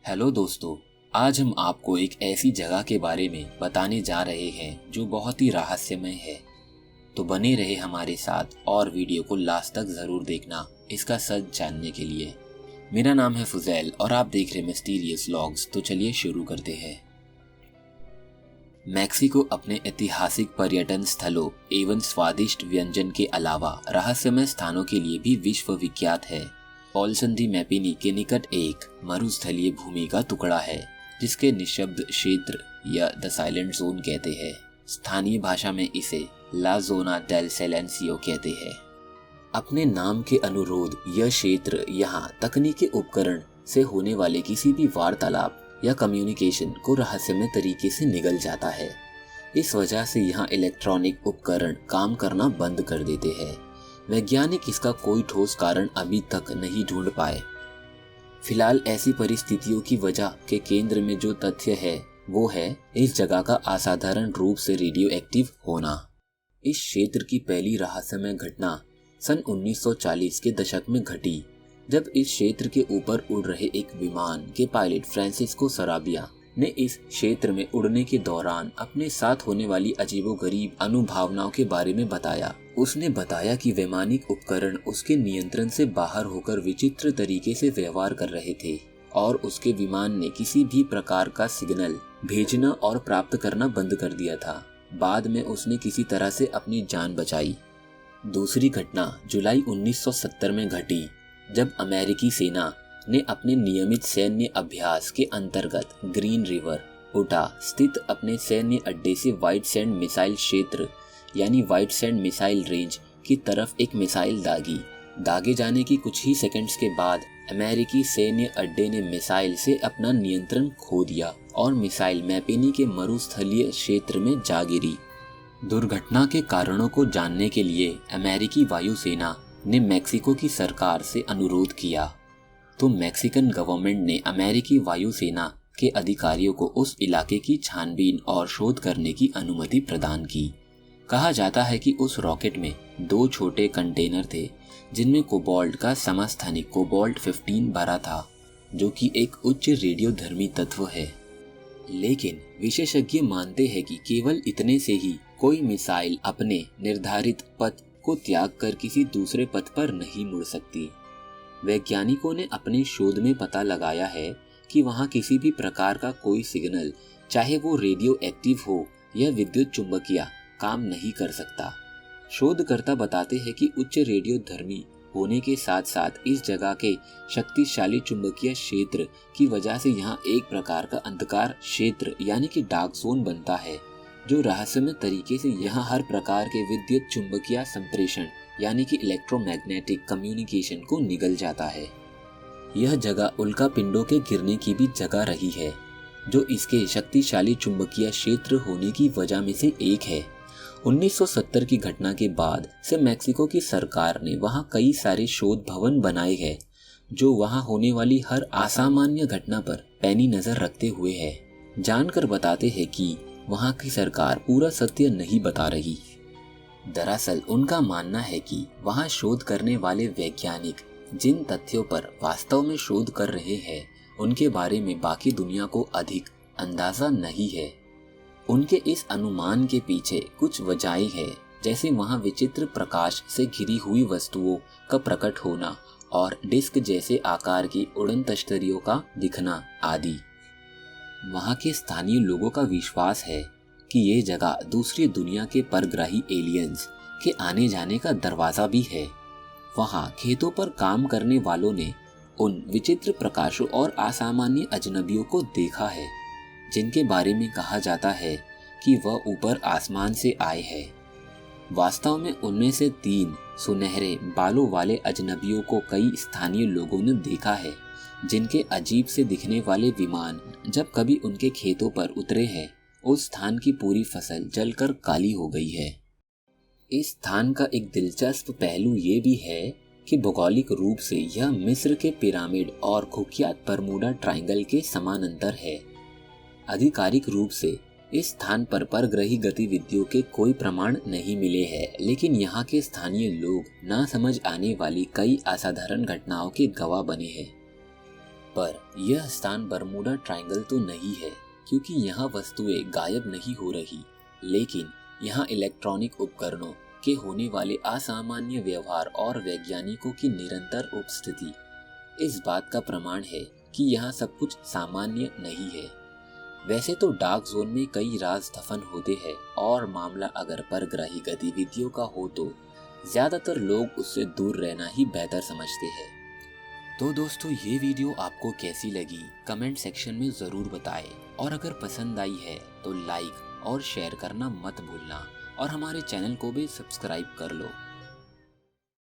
Hello दोस्तों, आज हम आपको एक ऐसी जगह के बारे में बताने जा रहे हैं जो बहुत ही रहस्यमय है। तो बने रहे हमारे साथ और वीडियो को लास्ट तक जरूर देखना इसका सच जानने के लिए। मेरा नाम है फुजैल और आप देख रहे मिस्टीरियस व्लॉग्स। तो चलिए शुरू करते हैं। मैक्सिको अपने ऐतिहासिक पर्यटन स्थलों एवं स्वादिष्ट व्यंजन के अलावा रहस्यमय स्थानों के लिए भी विश्व विख्यात है। पॉलसन दी मैपिनी के निकट एक मरुस्थलीय भूमि का टुकड़ा है जिसके निशब्द क्षेत्र या द साइलेंट जोन कहते हैं। स्थानीय भाषा में इसे ला जोना डेल सेलेंसियो कहते हैं। अपने नाम के अनुरोध यह क्षेत्र यहाँ तकनीकी उपकरण से होने वाले किसी भी वार्तालाप या कम्युनिकेशन को रहस्यमय तरीके से निगल जाता है। इस वजह से यहाँ इलेक्ट्रॉनिक उपकरण काम करना बंद कर देते हैं। वैज्ञानिक इसका कोई ठोस कारण अभी तक नहीं ढूंढ पाए। फिलहाल ऐसी परिस्थितियों की वजह के केंद्र में जो तथ्य है वो है इस जगह का असाधारण रूप से रेडियो एक्टिव होना। इस क्षेत्र की पहली रहस्यमय घटना सन 1940 के दशक में घटी, जब इस क्षेत्र के ऊपर उड़ रहे एक विमान के पायलट फ्रांसिस्को सराबिया ने इस क्षेत्र में उड़ने के दौरान अपने साथ होने वाली अजीबोगरीब अनुभवनाओं के बारे में बताया। उसने बताया कि वैमानिक उपकरण उसके नियंत्रण से बाहर होकर विचित्र तरीके से व्यवहार कर रहे थे और उसके विमान ने किसी भी प्रकार का सिग्नल भेजना और प्राप्त करना बंद कर दिया था। बाद में उसने किसी तरह से अपनी जान बचाई। दूसरी घटना जुलाई 1970 में घटी, जब अमेरिकी सेना ने अपने नियमित सैन्य अभ्यास के अंतर्गत ग्रीन रिवर उटा स्थित अपने सैन्य अड्डे से व्हाइट सैंड मिसाइल क्षेत्र यानी व्हाइट सैंड मिसाइल रेंज की तरफ एक मिसाइल दागी। दागे जाने की कुछ ही सेकंड्स के बाद अमेरिकी सैन्य अड्डे ने मिसाइल से अपना नियंत्रण खो दिया और मिसाइल मैपिनी के मरुस्थलीय क्षेत्र में जा गिरी। दुर्घटना के कारणों को जानने के लिए अमेरिकी वायुसेना ने मैक्सिको की सरकार से अनुरोध किया, तो मैक्सिकन गवर्नमेंट ने अमेरिकी वायुसेना के अधिकारियों को उस इलाके की छानबीन और शोध करने की अनुमति प्रदान की। कहा जाता है कि उस रॉकेट में 2 छोटे कंटेनर थे जिनमें कोबाल्ट का समस्थानिक कोबाल्ट 15 भरा था, जो कि एक उच्च रेडियोधर्मी तत्व है। लेकिन विशेषज्ञ मानते हैं कि केवल इतने से ही कोई मिसाइल अपने निर्धारित पथ को त्याग कर किसी दूसरे पथ पर नहीं मुड़ सकती। वैज्ञानिकों ने अपने शोध में पता लगाया है कि वहां किसी भी प्रकार का कोई सिग्नल, चाहे वो रेडियो एक्टिव हो या विद्युत चुंबकीय, काम नहीं कर सकता। शोधकर्ता बताते हैं कि उच्च रेडियोधर्मी होने के साथ साथ इस जगह के शक्तिशाली चुंबकीय क्षेत्र की वजह से यहाँ एक प्रकार का अंधकार क्षेत्र यानी कि डार्क जोन बनता है, जो रहस्यमय तरीके से यहाँ हर प्रकार के विद्युत चुंबकीय संप्रेषण यानी कि इलेक्ट्रोमैग्नेटिक कम्युनिकेशन को निगल जाता है। यह जगह उल्का पिंडों के गिरने की भी जगह रही है, जो इसके शक्तिशाली चुंबकीय क्षेत्र होने की वजह में से एक है। 1970 की घटना के बाद से मैक्सिको की सरकार ने वहां कई सारे शोध भवन बनाए हैं, जो वहां होने वाली हर असामान्य घटना पर पैनी नजर रखते हुए है। जानकर बताते हैं कि वहां की सरकार पूरा सत्य नहीं बता रही। दरअसल उनका मानना है कि वहां शोध करने वाले वैज्ञानिक जिन तथ्यों पर वास्तव में शोध कर रहे हैं उनके बारे में बाकी दुनिया को अधिक अंदाजा नहीं है। उनके इस अनुमान के पीछे कुछ वजहें हैं, जैसे वहां विचित्र प्रकाश से घिरी हुई वस्तुओं का प्रकट होना और डिस्क जैसे आकार की उड़न तश्तरियों का दिखना आदि। वहां के स्थानीय लोगों का विश्वास है कि ये जगह दूसरी दुनिया के परग्रही एलियंस के आने जाने का दरवाजा भी है। वहां खेतों पर काम करने वालों ने उन विचित्र प्रकाशों और असामान्य अजनबियों को देखा है, जिनके बारे में कहा जाता है कि वह ऊपर आसमान से आए हैं। वास्तव में उनमें से 3 सुनहरे बालों वाले अजनबियों को कई स्थानीय लोगों ने देखा है, जिनके अजीब से दिखने वाले विमान जब कभी उनके खेतों पर उतरे हैं, उस स्थान की पूरी फसल जलकर काली हो गई है। इस स्थान का एक दिलचस्प पहलू ये भी है कि भौगोलिक रूप से यह मिस्र के पिरामिड और कुख्यात बरमूडा ट्रायंगल के समानांतर है। आधिकारिक रूप से इस स्थान पर परग्रही गतिविधियों के कोई प्रमाण नहीं मिले हैं, लेकिन यहाँ के स्थानीय लोग ना समझ आने वाली कई असाधारण घटनाओं के गवाह बने हैं। पर यह स्थान बरमूडा ट्रायंगल तो नहीं है, क्योंकि यहाँ वस्तुएं गायब नहीं हो रही, लेकिन यहाँ इलेक्ट्रॉनिक उपकरणों के होने वाले असामान्य व्यवहार और वैज्ञानिकों की निरंतर उपस्थिति इस बात का प्रमाण है कि यहाँ सब कुछ सामान्य नहीं है। वैसे तो डार्क जोन में कई राज दफन होते हैं और मामला अगर परग्रही गतिविधियों का हो तो ज्यादातर लोग उससे दूर रहना ही बेहतर समझते हैं। तो दोस्तों, ये वीडियो आपको कैसी लगी कमेंट सेक्शन में जरूर बताएं, और अगर पसंद आई है तो लाइक और शेयर करना मत भूलना, और हमारे चैनल को भी सब्सक्राइब कर लो।